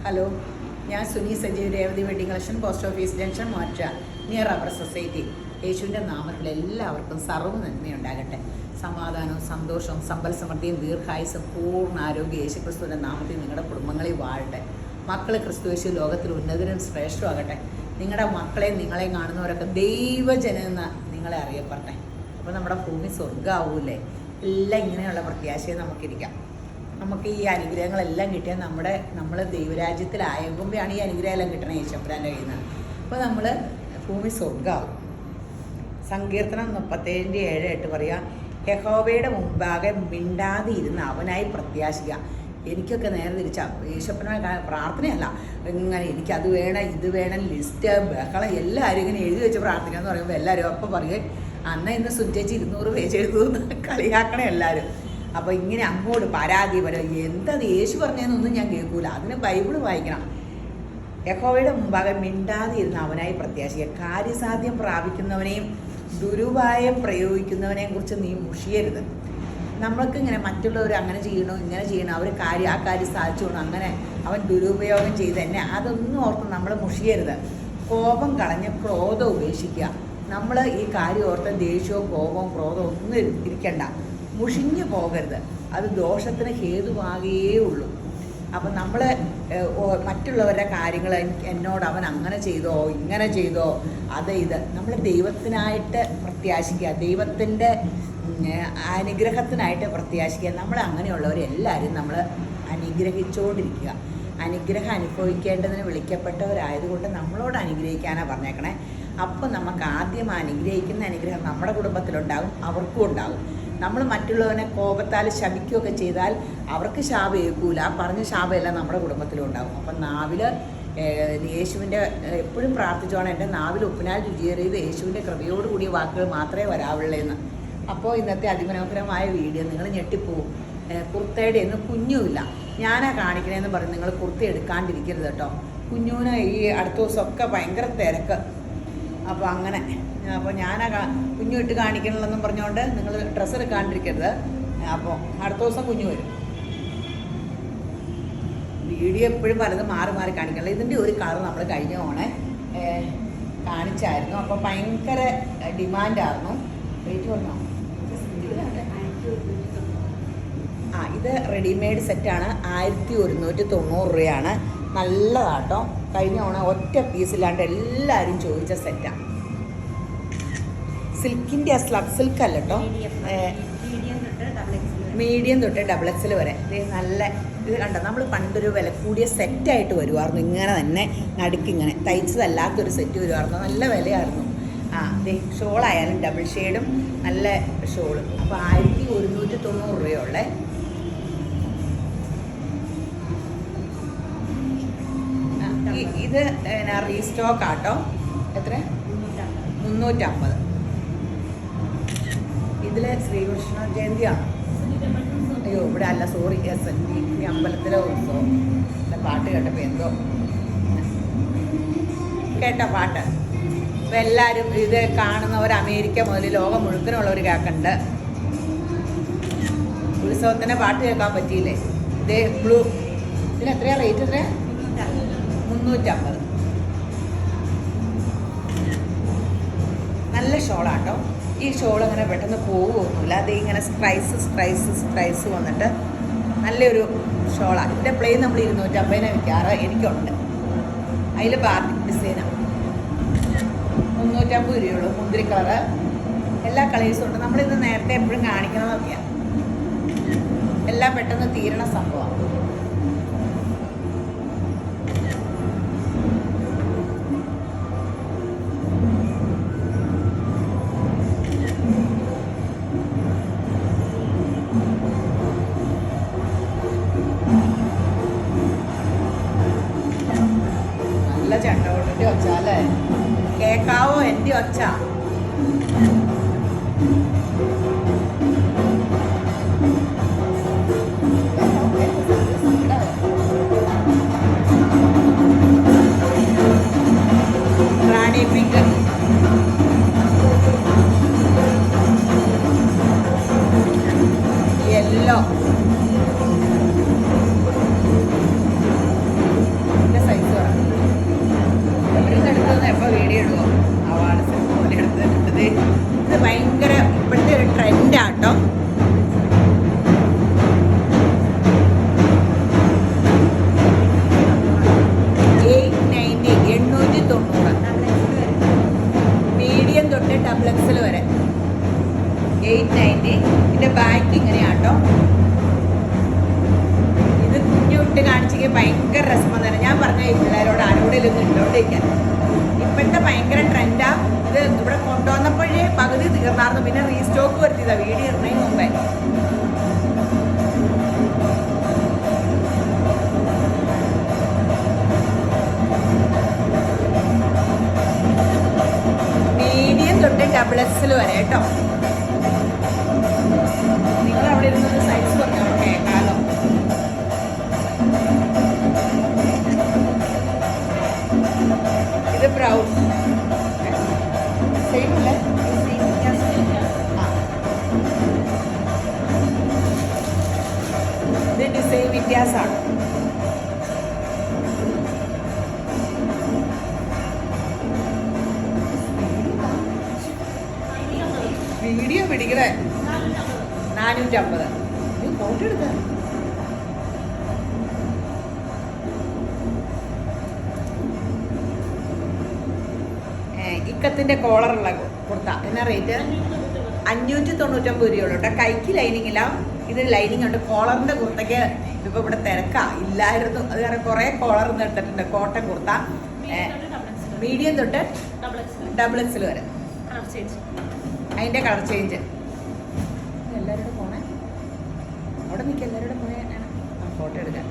Hello, ഞാൻ Suni Sajeev Revathi wedding collection, post office junction, മോറ്റ, near rubber society. യേശുവിൻ്റെ നാമത്തിൽ എല്ലാവർക്കും സർവ്വ നന്മയുണ്ടാകട്ടെ. സമാധാനവും സന്തോഷവും സമ്പൽ സമൃദ്ധിയും ദീർഘായുസും പൂർണ്ണ ആരോഗ്യ യേശുക്രിസ്തുവിൻ്റെ നാമത്തിൽ നിങ്ങളുടെ കുടുംബങ്ങളിൽ വാഴട്ടെ. മക്കൾ ക്രിസ്തുയേശു ലോകത്തിൽ ഉന്നതരും ശ്രേഷ്ഠമാകട്ടെ. നിങ്ങളുടെ മക്കളെയും നിങ്ങളെയും കാണുന്നവരൊക്കെ ദൈവജനെന്ന് നിങ്ങളെ അറിയപ്പെടട്ടെ. അപ്പോൾ നമ്മുടെ ഭൂമി സ്വർഗ്ഗമാവൂലേ? എല്ലാം ഇങ്ങനെയുള്ള പ്രത്യാശയെ നമുക്കിരിക്കാം. നമുക്ക് ഈ അനുഗ്രഹങ്ങളെല്ലാം കിട്ടിയാൽ നമ്മൾ ദൈവരാജ്യത്തിലായകുമ്പോഴാണ് ഈ അനുഗ്രഹമെല്ലാം കിട്ടണേ യേശുപ്പുരാൻ്റെ കയ്യിൽ നിന്ന്. അപ്പോൾ നമ്മൾ ഭൂമി സ്വർഗ്ഗമാവും. സങ്കീർത്തനം 37:7 പറയുക, യഹോവയുടെ മുമ്പാകെ മിണ്ടാതെ ഇരുന്ന് അവനായി പ്രത്യാശിക്കുക. എനിക്കൊക്കെ നേരെ തിരിച്ചാൽ യേശുപ്പനെ പ്രാർത്ഥനയല്ല, ഇങ്ങനെ എനിക്കത് വേണം ഇത് വേണം ലിസ്റ്റ് ബഹളം എല്ലാവരും ഇങ്ങനെ എഴുതി വെച്ച് പ്രാർത്ഥിക്കുക എന്ന് പറയുമ്പോൾ എല്ലാവരും അപ്പം പറയും ഇന്ന് സുഞ്ചേച്ചി 200 പേജ് എഴുതുമെന്ന് കളിയാക്കണേ എല്ലാവരും. അപ്പോൾ ഇങ്ങനെ അങ്ങോട്ട് പരാതി വരും, എന്തത് യേശു പറഞ്ഞതെന്നൊന്നും ഞാൻ കേൾക്കൂല. അതിന് ബൈബിള് വായിക്കണം. യഹോവയുടെ മുമ്പാകെ മിണ്ടാതെ ഇരുന്ന് അവനായി പ്രത്യാശിക്കുക. കാര്യസാധ്യം പ്രാപിക്കുന്നവനെയും ദുരുപായം പ്രയോഗിക്കുന്നവനെയും കുറിച്ച് നീ മുഷിയരുത്. നമ്മൾക്ക് ഇങ്ങനെ മറ്റുള്ളവർ അങ്ങനെ ചെയ്യണോ ഇങ്ങനെ ചെയ്യണോ, അവർ ആ കാര്യം സാധിച്ചോണോ, അങ്ങനെ അവൻ ദുരുപയോഗം ചെയ്ത് തന്നെ അതൊന്നും ഓർത്ത് നമ്മൾ മുഷിയരുത്. കോപം കളഞ്ഞ് ക്രോധം ഉപേക്ഷിക്കുക. നമ്മൾ ഈ കാര്യം ഓർത്ത് ദേഷ്യവും കോപവും ക്രോധവും ഒന്നും ഇരിക്കണ്ട. മുഷിഞ്ഞു പോകരുത്. അത് ദോഷത്തിന് ഹേതുവാകേ ഉള്ളൂ. അപ്പം നമ്മൾ മറ്റുള്ളവരുടെ കാര്യങ്ങൾ എന്നോട് അവൻ അങ്ങനെ ചെയ്തോ ഇങ്ങനെ ചെയ്തോ ഇത് നമ്മൾ ദൈവത്തിനായിട്ട് പ്രത്യാശിക്കുക, ദൈവത്തിൻ്റെ അനുഗ്രഹത്തിനായിട്ട് പ്രത്യാശിക്കുക. നമ്മൾ അങ്ങനെയുള്ളവരെല്ലാവരും നമ്മൾ അനുഗ്രഹിച്ചുകൊണ്ടിരിക്കുക. അനുഗ്രഹം അനുഭവിക്കേണ്ടതിന് വിളിക്കപ്പെട്ടവരായതുകൊണ്ട് നമ്മളോട് അനുഗ്രഹിക്കാനാണ് പറഞ്ഞേക്കണേ. അപ്പം നമുക്ക് ആദ്യം അനുഗ്രഹിക്കുന്ന അനുഗ്രഹം നമ്മുടെ കുടുംബത്തിലുണ്ടാകും, അവർക്കും ഉണ്ടാകും. നമ്മൾ മറ്റുള്ളവനെ കോപത്താൽ ശപിക്കുകയൊക്കെ ചെയ്താൽ അവർക്ക് ശാപം ഏൽക്കൂല, പറഞ്ഞ ശാപമെല്ലാം നമ്മുടെ കുടുംബത്തിലും ഉണ്ടാകും. അപ്പം നാവിൽ യേശുവിൻ്റെ എപ്പോഴും പ്രാർത്ഥിച്ചോണം, എൻ്റെ നാവിൽ ഉപ്പിനാൽ രുചിയേറിയത് യേശുവിൻ്റെ കൃപയോട് കൂടിയ വാക്കുകൾ മാത്രമേ വരാവുള്ളൂ എന്ന്. അപ്പോൾ ഇന്നത്തെ അതിമനോഹരമായ വീഡിയോ നിങ്ങൾ ഞെട്ടിപ്പോവും. കുർത്തയുടെ ഒന്നും കുഞ്ഞുമില്ല, ഞാനാ കാണിക്കണേന്ന് പറഞ്ഞ് നിങ്ങൾ കുർത്ത എടുക്കാണ്ടിരിക്കരുത് കേട്ടോ. കുഞ്ഞുവിന് ഈ അടുത്ത ദിവസമൊക്കെ ഭയങ്കര തിരക്ക്. അപ്പോൾ അങ്ങനെ അപ്പോൾ കുഞ്ഞു ഇട്ട് കാണിക്കണമെന്നും പറഞ്ഞുകൊണ്ട് നിങ്ങൾ ഡ്രസ്സ് എടുക്കാണ്ടിരിക്കരുത്. അപ്പോൾ അടുത്ത ദിവസം കുഞ്ഞു വരും. വീഡിയോ എപ്പോഴും പലതും മാറി മാറി കാണിക്കണല്ലോ. ഇതിൻ്റെ ഒരു കളർ നമ്മൾ കഴിഞ്ഞ ഓണെ കാണിച്ചായിരുന്നു. അപ്പോൾ ഭയങ്കര ഡിമാൻഡായിരുന്നു. റേറ്റ് പറഞ്ഞോ? ഇത് റെഡിമെയ്ഡ് സെറ്റാണ്. 1190 രൂപയാണ്. നല്ലതാട്ടോ. കഴിഞ്ഞ ഓണം ഒറ്റ പീസില്ലാണ്ട് എല്ലാവരും ചോദിച്ച സെറ്റാണ്. സിൽക്കിൻ്റെ സ്ലബ് സിൽക്ക് അല്ല കേട്ടോ, മീഡിയം തൊട്ട് XXL വരെ. നല്ല ഇത് കണ്ടോ, നമ്മൾ പണ്ടൊരു വില കൂടിയ സെറ്റായിട്ട് വരുമായിരുന്നു. ഇങ്ങനെ തന്നെ നടുക്കിങ്ങനെ തയ്ച്ചതല്ലാത്തൊരു സെറ്റ് വരുമായിരുന്നു. നല്ല വിലയായിരുന്നു. ഷോളായാലും ഡബിൾ ഷെയ്ഡും നല്ല ഷോള്. അപ്പോൾ 1190 രൂപയുള്ളേ. ഇത് റീസ്റ്റോക്ക് ആട്ടോ. എത്ര? 350. ഇതിൽ ശ്രീകൃഷ്ണ ജയന്തിയാണ്. അയ്യോ ഇവിടെ അല്ല, സോറി, ഈ അമ്പലത്തിലെ ഉത്സവം. പാട്ട് കേട്ടപ്പോൾ എന്തോ കേട്ട പാട്ട്. ഇപ്പം എല്ലാവരും ഇത് കാണുന്നവർ അമേരിക്ക മുതൽ ലോകം മുഴുവനുള്ളവർ കേൾക്കുന്നുണ്ട്. ഉത്സവത്തിൻ്റെ പാട്ട് കേൾക്കാൻ പറ്റിയില്ലേ? ഇതേ ബ്ലൂ. ഇതിന് എത്രയാണ് റേറ്റ്? എത്രയാണ്? 350. നല്ല ഷോളാട്ടോ. ഈ ഷോൾ അങ്ങനെ പെട്ടെന്ന് പോകുമൊന്നുമില്ല. അത് ഇങ്ങനെ സ്ട്രൈസ് വന്നിട്ട് നല്ലൊരു ഷോളാണ്. ഇതിൻ്റെ പ്ലെയിൻ നമ്മൾ 250 വിൽക്കാറ്. എനിക്കുണ്ട്. അതിൽ ബാർബിക് ഡിസൈനാണ്. 350 രൂപയുള്ളൂ. മുന്തിരി കളറ്, എല്ലാ കളേഴ്സും ഉണ്ട്. നമ്മളിത് നേരത്തെ എപ്പോഴും കാണിക്കണമെന്നൊക്കെയാണ്. എല്ലാം പെട്ടെന്ന് തീരണ സംഭവമാണ്. നല്ല ചെണ്ടകൊണ്ടിൻ്റെ ഒച്ച അല്ലേ? കേൾക്കാവോ എൻ്റെ ഒച്ച? റാണി പിങ്ക്, യെല്ലോ, ഭയങ്കര രസം തന്നെ. ഞാൻ പറഞ്ഞ ഈ പിള്ളേരോട് ആരോടെങ്കിലും ഇട്ടോണ്ടിരിക്കാൻ. ഇപ്പോഴത്തെ ഭയങ്കര ട്രെൻഡാ ഇത്. ഇവിടെ കൊണ്ടുവന്നപ്പോഴേ പകുതി തീർന്നായിരുന്നു, പിന്നെ റീസ്റ്റോക്ക് വരുത്തിയതാ വീഡിയോ ഇടുന്നതിന് മുമ്പേ. മീഡിയം തൊട്ട് ഡബിൾ എക്സൽ വരെ കേട്ടോ. നിങ്ങൾ അവിടെ ഇരുന്നത് സൈസ് പറഞ്ഞോ കേൾക്കാലോ. ഇത് ബ്രൗൺ സെയിം അല്ലേ? ഇത് ഡിസൈൻ വ്യത്യാസമാണ്. വീഡിയോ പിടിക്കണേ. 450. ഫോട്ടോ എടുക്ക. ഇക്കത്തിന്റെ കോളറുള്ള കുർത്ത എന്നാ റേറ്റ്? 599 രൂപയുള്ളൂ കേട്ടോ. കൈക്ക് ലൈനിങ് ഇല്ല, ഇത് ലൈനിങ് ഉണ്ട്. കോളറിന്റെ കുർത്തയ്ക്ക് ഇതിപ്പോൾ ഇവിടെ തിരക്കാ ഇല്ലായിരുന്നു, അത് കാരണം കുറേ കോളർ എടുത്തിട്ടുണ്ട്. കോട്ടൺ കുർത്ത മീഡിയം തൊട്ട് ഡബിൾ എക്സിൽ വരെ. അതിൻ്റെ കളർ ചേഞ്ച്. എല്ലാവരോടും പോണേ, അവിടെ നിൽക്കുക. എല്ലാവരോടും പോയ ഫോട്ടോ എടുക്കാൻ.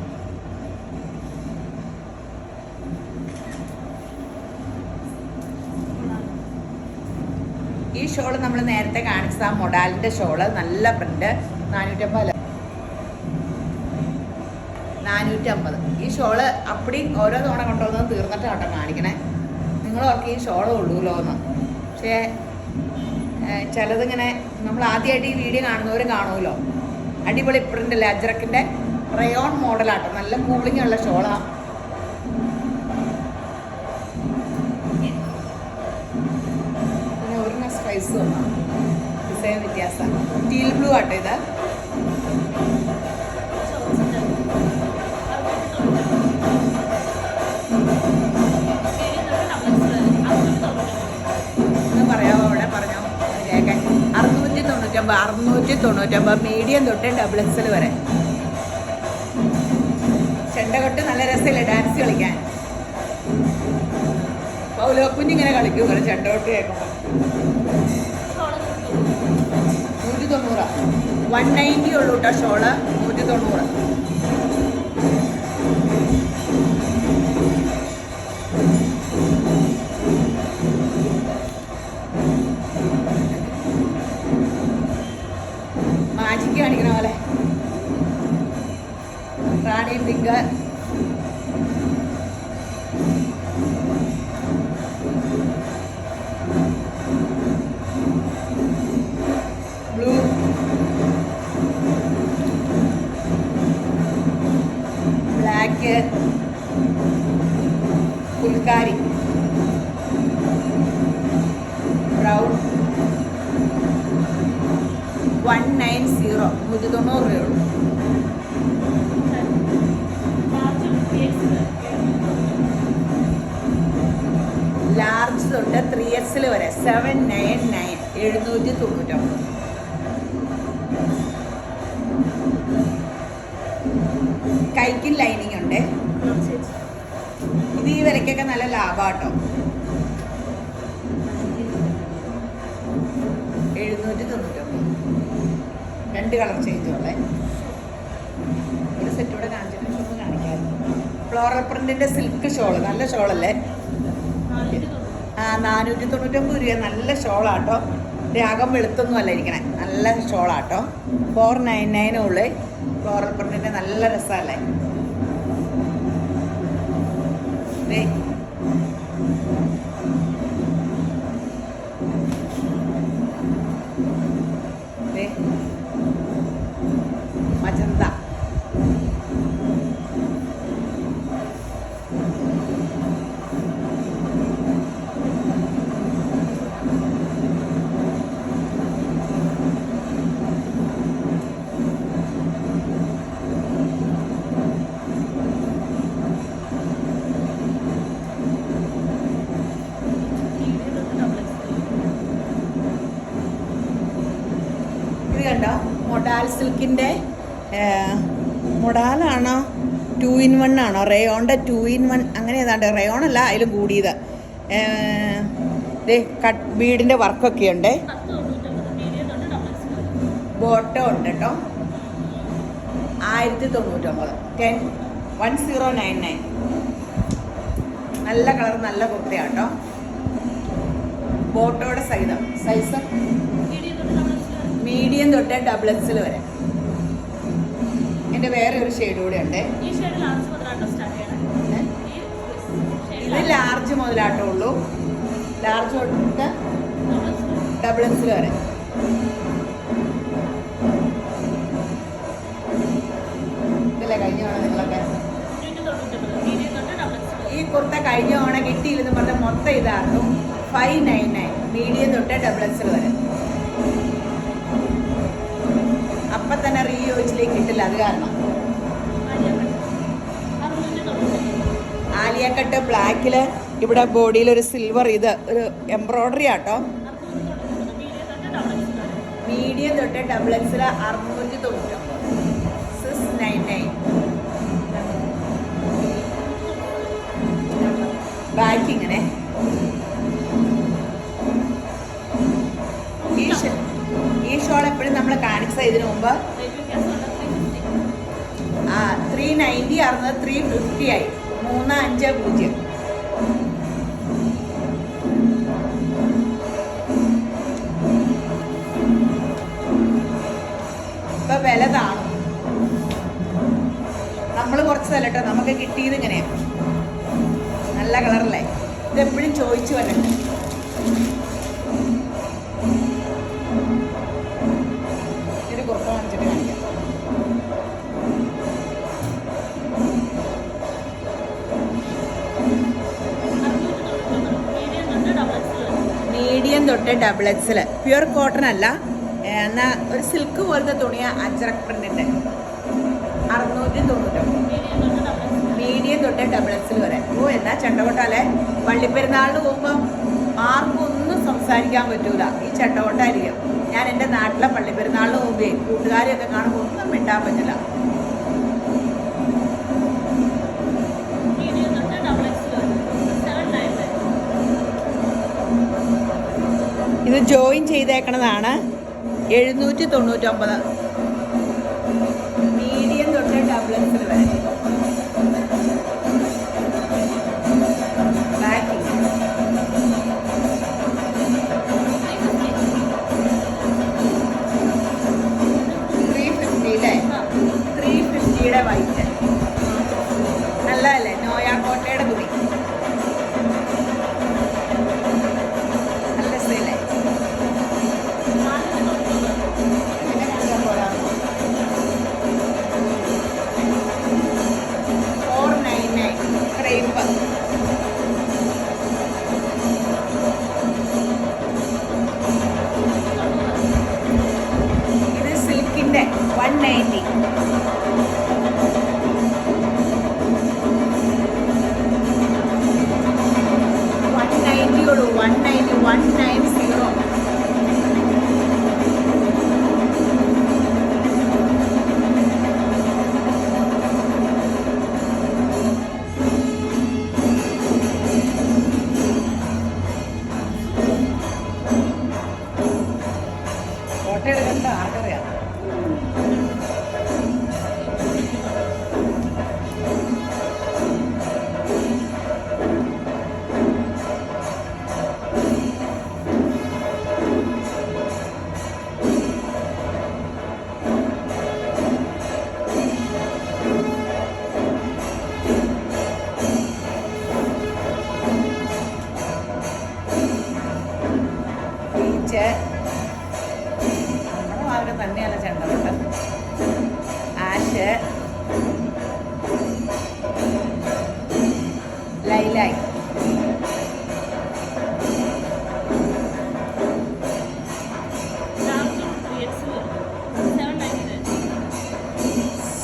ഈ ഷോള് നമ്മൾ നേരത്തെ കാണിച്ചത് ആ മൊഡാലിൻ്റെ ഷോള്, നല്ല പ്രിന്റ്. 450. ഈ ഷോള് അപ്പടി ഓരോ തവണ കൊണ്ടുവന്നത് തീർന്നിട്ട് കേട്ടോ കാണിക്കണേ. നിങ്ങളൊക്കെ ഈ ഷോള് ഉള്ളൂല്ലോ എന്ന്. പക്ഷേ ചിലതിങ്ങനെ നമ്മൾ ആദ്യമായിട്ട് ഈ വീഡിയോ കാണുന്നവർ കാണുമല്ലോ. അടിപൊളി പ്രിന്റ് അല്ലേ, അജ്രക്കിൻ്റെ റയോൺ മോഡലാട്ടോ. നല്ല കൂളിംഗ് ഉള്ള ഷോളാണ്. പിന്നെ ഒരു സ്പൈസ് വന്നാണ്, ഡിസൈൻ വ്യത്യാസം. ടീൽ ബ്ലൂ ആട്ടോ ഇത്. പറയാമോ? അവിടെ പറഞ്ഞോ കേൾക്കാൻ. 699 മീഡിയം തൊട്ട് ഡബിൾ എക്സൽ വരെ. ചെണ്ടകൊട്ട് നല്ല രസമില്ലേ ഡാൻസ് കളിക്കാൻ? പൗലോക്കുഞ്ഞിങ്ങനെ കളിക്കും ഒരു ചെണ്ടകൊട്ട് കേൾക്കുമ്പോൾ. 190. 190 ഉള്ളൂ കേട്ടോ ഷോള്. 190. മാജിക്ക് കാണിക്കണ പോലെ. Rani pink, blue, black, phulkari, brown. 190. 190 രൂപയുള്ളൂ. ലാർജ് തൊട്ട് 3XL വരെ 799. 799. കൈക്ക് ലൈനിങ് ഉണ്ട്. ഇത് ഈ വിലക്കൊക്കെ നല്ല ലാഭമാട്ടോ. 799. 2 കളർ ചേഞ്ചുള്ളേ. ഒരു സെറ്റ് ഇവിടെ കാണിച്ചിട്ട് ഒന്ന് കാണിക്കാമായിരുന്നു. ഫ്ലോറൽ പ്രിന്റിന്റെ സിൽക്ക് ഷോള്, നല്ല ഷോളല്ലേ? 499 രൂപ. നല്ല ഷോളാട്ടോ. രാഗം വെളുത്തൊന്നും അല്ല ഇരിക്കണേ, നല്ല ഷോളാട്ടോ. 499 ഉള്ളേ. ഫ്ലോറൽ പ്രിന്റിന്റെ നല്ല രസമല്ലേ? മജന്ത. ഇത് കണ്ടോ? മൊഡാൽ സിൽക്കിൻ്റെ മൊഡാലാണോ 2-in-1 ആണോ? റയോണിൻ്റെ 2-in-1 അങ്ങനെ ഏതാണ്ട്. റയോൺ അല്ല, അതിലും കൂടിയത്. കട്ട് ബീഡിൻ്റെ വർക്കൊക്കെ ഉണ്ട്. ബോട്ടോ ഉണ്ട് കേട്ടോ. 1099. 1099. നല്ല കളർ, നല്ല കുർത്തയാണ് കേട്ടോ. ബോട്ടോയുടെ സൈസ് മീഡിയം തൊട്ട് XXL വരെ. എൻ്റെ വേറെ ഒരു ഷെയ്ഡ് കൂടെ ഉണ്ട്. ഇത് ലാർജ് മുതലാട്ടോ ഉള്ളൂ. ലാർജ് തൊട്ട് XXL വരെ. ഇതല്ലേ കഴിഞ്ഞ തവണ നിങ്ങളൊക്കെ ഈ കുർത്ത കഴിഞ്ഞ തവണ കിട്ടിയില്ലെന്ന് പറഞ്ഞാൽ മൊത്തം ഇതായിരുന്നു. 599 മീഡിയം തൊട്ട് XXL വരെ. അപ്പം തന്നെ റീയൂസിലേക്ക് കിട്ടില്ല, അത് കാരണം. ആലിയ കട്ട് ബ്ലാക്കിൽ ഇവിടെ ബോഡിയിൽ ഒരു സിൽവർ ഇത് ഒരു എംബ്രോയ്ഡറി ആട്ടോ. മീഡിയം തൊട്ട് XXL 699. 699. ബാക്ക് ഇങ്ങനെ. ഈ ഷോൾ എപ്പോഴും നമ്മൾ കാണിച്ച ഇതിനു മുമ്പ് 390 ആയിരുന്നത് 350 ആയി. 350. ഇപ്പൊ വില താണു. നമ്മൾ കുറച്ചതല്ല കേട്ടോ, നമുക്ക് കിട്ടിയത് ഇങ്ങനെയാ. നല്ല കളറല്ലേ? ഇതെപ്പോഴും ചോദിച്ചു വരട്ടെ. ഒരു കുർത്ത കാണിച്ചിട്ട് കാണിക്കാം. മീഡിയം തൊട്ട് XXL. പ്യുർ കോട്ടൺ അല്ല, എന്നാൽ ഒരു സിൽക്ക് പോലത്തെ തുണിയാ. അജ്രക് പ്രിന്റിന്റെ 699. മീഡിയം തൊട്ട് XXL വരെ. എന്നാ ചെണ്ടകൊട്ടാലേ. പള്ളിപ്പെരുന്നാളിന് പോകുമ്പം ആർക്കും ഒന്നും സംസാരിക്കാൻ പറ്റൂല. ഈ ചെണ്ടകൊട്ടായിരിക്കും. ഞാൻ എൻ്റെ നാട്ടിലെ പള്ളിപ്പെരുന്നാളിന് പോകുമ്പേ കൂട്ടുകാരെയൊക്കെ കാണുമ്പോൾ ഒന്നും മിണ്ടാൻ പറ്റില്ല. ഇത് ജോയിൻ ചെയ്തേക്കണതാണ്. 799. മീഡിയം തൊട്ട് XXL വരെ. വൈറ്റ് നല്ലതല്ലേ? നോയാക്കോട്ടയുടെ തുണി നല്ല രസമല്ലേ? 499. ക്രേപ്പ്. ഇത് സിൽക്കിന്റെ 190. 190. ഫോട്ടോ എടുക്കണ്ട, ആർക്കറിയാം. നമ്മുടെ മാവിനെ തന്നെയല്ല ചെണ്ടമുണ്ട്. ആഷ്, ലൈലായി.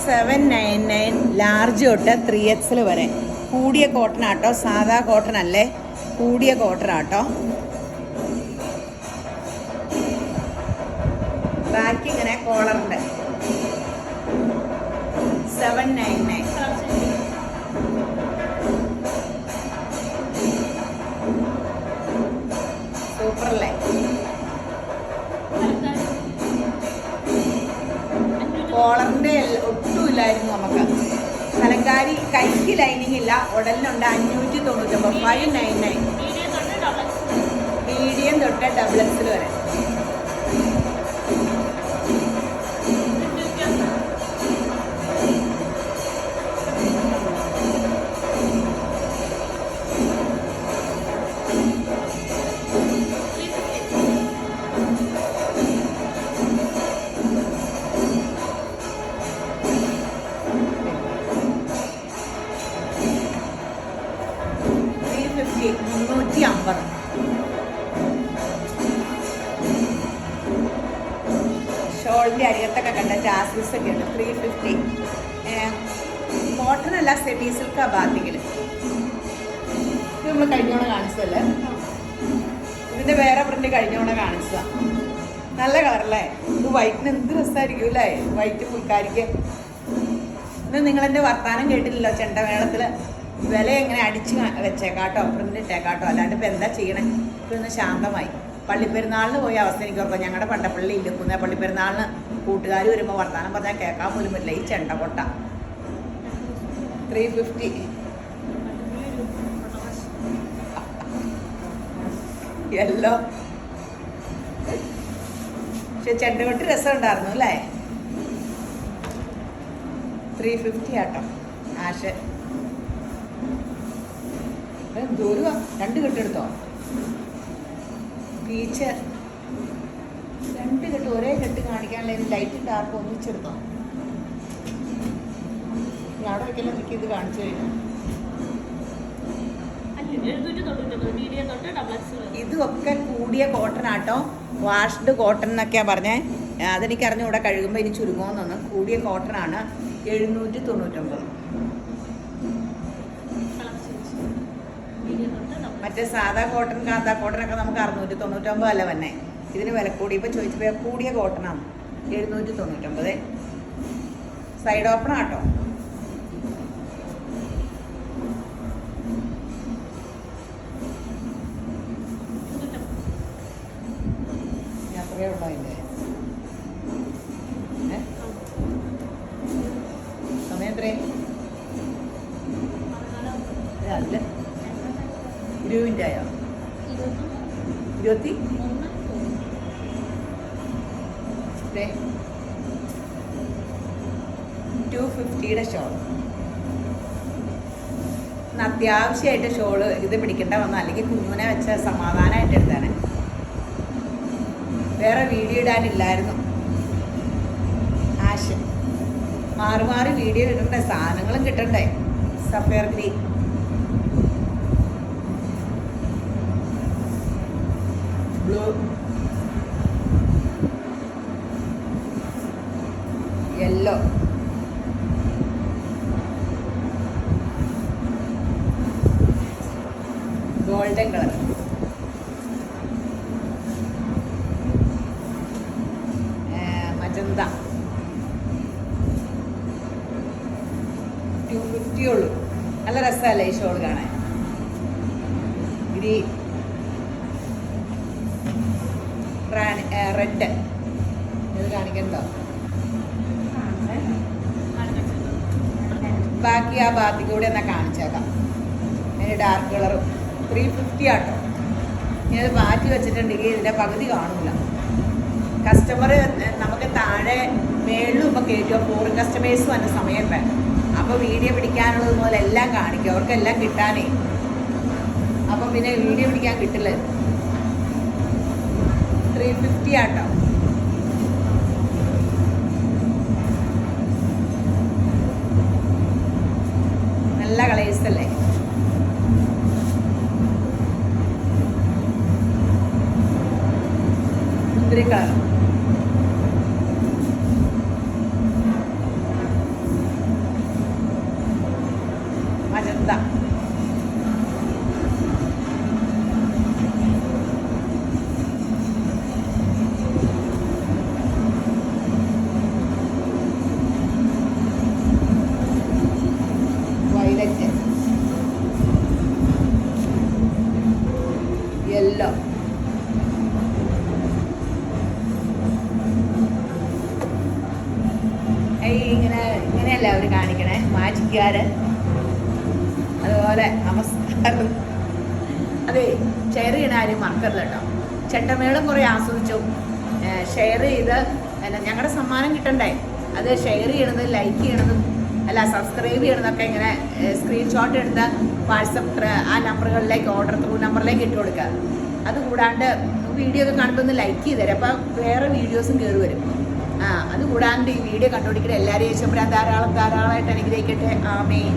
$799. ലാർജ് തൊട്ട് 3XL വരെ. കൂടിയ കോട്ടൺ ആട്ടോ, സാധാ കോട്ടൺ അല്ലേ, കൂടിയ കോട്ടൺ ആട്ടോ. ബാക്കി ഇങ്ങനെ കോളറുണ്ട്. 799. വില. ഉടലിനുണ്ട് 599, 599. മീഡിയം തൊട്ട് ഡബിൾ എക്സിൽ വരെ. ഷോളിൻ്റെ അരികത്തൊക്കെ കണ്ട ജാസ്മിസ് ഒക്കെ ഉണ്ട്. 350. കോട്ടൺ അല്ല, സെമി സിൽക്ക് ബാത്തിക്കിൽ. ഇത് നമ്മൾ കഴിഞ്ഞോണ കാണിച്ചതല്ലേ. ഇതിൻ്റെ വേറെ പ്രിന്റ് കഴിഞ്ഞോണ കാണിച്ചതാണ്. നല്ല കളറല്ലേ. ഇത് വൈറ്റിന് എന്ത് രസമായിരിക്കും അല്ലേ, വൈറ്റ് പുൽക്കാരിക്ക്. ഇന്ന് നിങ്ങളെൻ്റെ വർത്താനം കേട്ടില്ലല്ലോ ചെണ്ടമേളത്തിൽ. വില എങ്ങനെ അടിച്ച് വെച്ചേക്കാട്ടോ, പ്രിന്റ് ഇട്ടേക്കാട്ടോ. അല്ലാണ്ട് ഇപ്പം എന്താ ചെയ്യണേ. ഇപ്പം ഇന്ന് ശാന്തമായി. പള്ളിപ്പെരുന്നാളിന് പോയ അവസ്ഥ എനിക്ക് ഓർക്കാം. ഞങ്ങളുടെ പണ്ടപ്പള്ളി ഇല്ലക്കുന്ന പള്ളിപ്പെരുന്നാളിന് കൂട്ടുകാർ വരുമ്പോൾ വർത്താനം പറഞ്ഞാൽ കേൾക്കാൻ പോലും പറ്റില്ല. ഈ ചെണ്ട കൊട്ട 350. യെല്ലോ. പക്ഷെ ചെണ്ടകൊട്ട് രസം ഉണ്ടായിരുന്നു അല്ലേ. 350 ആട്ടോ. ആഷ് ദൂരവാ. 2 കെട്ടെടുത്തോ. പീച്ച് 2 കെട്ട് ഒരേ കെട്ട് കാണിക്കാനുള്ള ലൈറ്റ് ഡാർക്ക് ഒന്നിച്ചെടുത്തോ. അവിടെ വയ്ക്കലും എനിക്ക് ഇത് കാണിച്ചു കഴിഞ്ഞു. ഇതൊക്കെ കൂടിയ കോട്ടൺ ആട്ടോ. വാഷ്ഡ് കോട്ടൺ എന്നൊക്കെയാ പറഞ്ഞേ. അതെനിക്കറിഞ്ഞു. ഇവിടെ കഴുകുമ്പോൾ ഇനി ചുരുങ്ങുമെന്നൊന്ന്. കൂടിയ കോട്ടൺ ആണ്. 799. മറ്റേ സാധാ കോട്ടൺ കാന്താ കോട്ടനൊക്കെ നമുക്ക് 699 അല്ല വന്നെ. ഇതിന് വില കൂടി. ഇപ്പോൾ ചോദിച്ചപ്പോൾ കൂടിയ കോട്ടണാണ് 799. സൈഡ് ഓപ്പൺ ആട്ടോ. അത്രയേ ഉള്ളൂ അതിൻ്റെ സമയം. എത്രയും അല്ല 20 ആയോ? 20 250 ഷോൾ. അത്യാവശ്യമായിട്ട് ഷോള് ഇത് പിടിക്കേണ്ട വന്ന, അല്ലെങ്കിൽ കുഞ്ഞുനെ വെച്ച സമാധാനമായിട്ട് എടുത്താണ്. വേറെ വീഡിയോ ഇടാനില്ലായിരുന്നു. ആശ മാറി മാറി വീഡിയോ ഇടണ്ടേ, സാധനങ്ങളും കിട്ടണ്ടേ. Sapphire green, blue, yellow, golden colour, magenta. 250 ഉള്ളൂ. നല്ല രസമല്ലേ ഈ ഷോൾ കാണാൻ. Green, red. ഇത് കാണിക്കണ്ടോ? ബാക്കി ആ ഭാഗത്തേക്ക് കൂടെ എന്നാൽ കാണിച്ചേക്കാം. അതിന് ഡാർക്ക് കളറും 350 ആട്ടോ. ഇനി അത് മാറ്റി വെച്ചിട്ടുണ്ടെങ്കിൽ ഇതിൻ്റെ പകുതി കാണില്ല. കസ്റ്റമർ നമുക്ക് താഴെ മേളിലും ഇപ്പം കയറ്റുക. ഫോറിൻ കസ്റ്റമേഴ്സ് വന്ന സമയം വേണം. അപ്പോൾ വീഡിയോ പിടിക്കാനുള്ളത് പോലെ എല്ലാം കാണിക്കും. അവർക്കെല്ലാം കിട്ടാനേ. അപ്പം പിന്നെ വീഡിയോ പിടിക്കാൻ കിട്ടില്ല. 350 ആട്ടോ. നല്ല കളേഴ്സ് അല്ലേ. മുന്തിരി കളർ, മജന്ത, വയലറ്റ്, യെല്ലോ, ഇങ്ങനെയല്ല അവർ കാണിക്കണേ. മാജിക്കാര് നമസ്കാരം. അതെ, ഷെയർ ചെയ്യണ ആരും മറക്കരുത് കേട്ടോ. ചെണ്ടമേളം കുറേ ആസ്വദിച്ചു. ഷെയർ ചെയ്ത് ഞങ്ങളുടെ സമ്മാനം കിട്ടണ്ടേ, അത് ഷെയർ ചെയ്യണത്, ലൈക്ക് ചെയ്യണതും അല്ല സബ്സ്ക്രൈബ് ചെയ്യണതൊക്കെ ഇങ്ങനെ സ്ക്രീൻഷോട്ട് എടുത്ത് വാട്സപ്പ് ആ നമ്പറുകളിലേക്ക്, ഓർഡർ ത്രൂ നമ്പറിലേക്ക് ഇട്ട് കൊടുക്കുക. അതുകൂടാണ്ട് വീഡിയോ ഒക്കെ കാണുമ്പോൾ ഒന്ന് ലൈക്ക് ചെയ്ത് തരാം, അപ്പോൾ വേറെ വീഡിയോസും കയറി വരും. അതുകൂടാണ്ട് ഈ വീഡിയോ കണ്ടുപിടിക്കുന്ന എല്ലാവരെയും യേശുമ്പരാൻ ധാരാളമായിട്ട് അനുഗ്രഹിക്കട്ടെ. ആമേൻ.